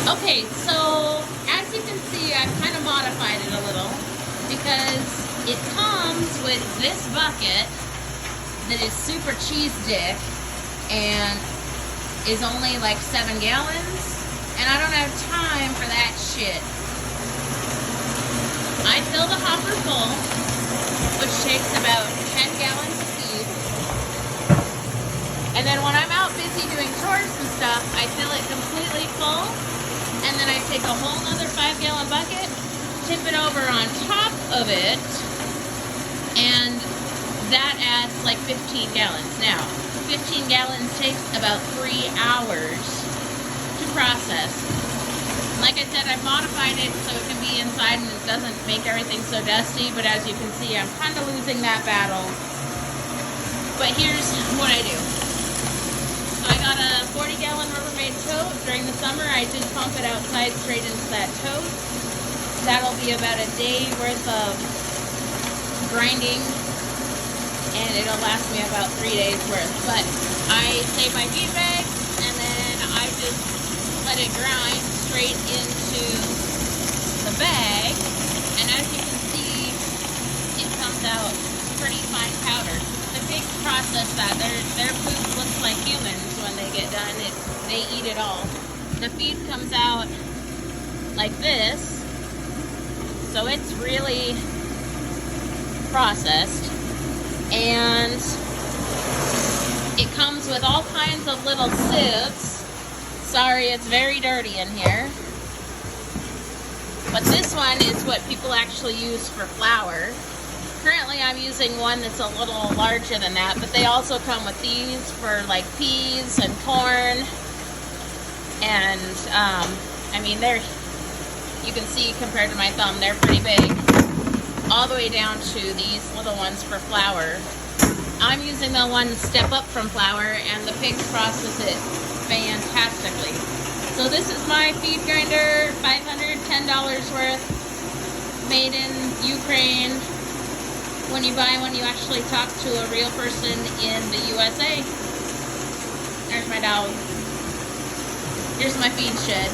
Okay, so as you can see, I've kind of modified it a little because it comes with this bucket that is super cheese dick and is only like 7 gallons, and I don't have time for that shit. I fill the hopper full, which takes about 10 gallons of feed, and then when I'm out busy doing chores and stuff, I fill it completely full. And then I take a whole nother 5-gallon bucket, tip it over on top of it, and that adds like 15 gallons. Now, 15 gallons takes about 3 hours to process. Like I said, I've modified it so it can be inside and it doesn't make everything so dusty, but as you can see, I'm kind of losing that battle. But here's what I do. I got a 40-gallon Rubbermaid tote. During the summer, I just pump it outside straight into that tote. That'll be about a day worth of grinding, and it'll last me about 3 days worth. But I save my feed bags, and then I just let it grind straight into the bag. And as you can see, it comes out pretty fine powder. The pigs process that. Their food looks like humans when they get done. They eat it all. The feed comes out like this, so it's really processed, and it comes with all kinds of little sieves. Sorry, it's very dirty in here, but this one is what people actually use for flour. Currently I'm using one that's a little larger than that, but they also come with these for like peas and corn. And I mean, you can see compared to my thumb, they're pretty big. All the way down to these little ones for flour. I'm using the one step up from flour, and the pigs process it fantastically. So this is my feed grinder, $510 worth, made in Ukraine. When you buy one, you actually talk to a real person in the USA. There's my dog. Here's my feed shed.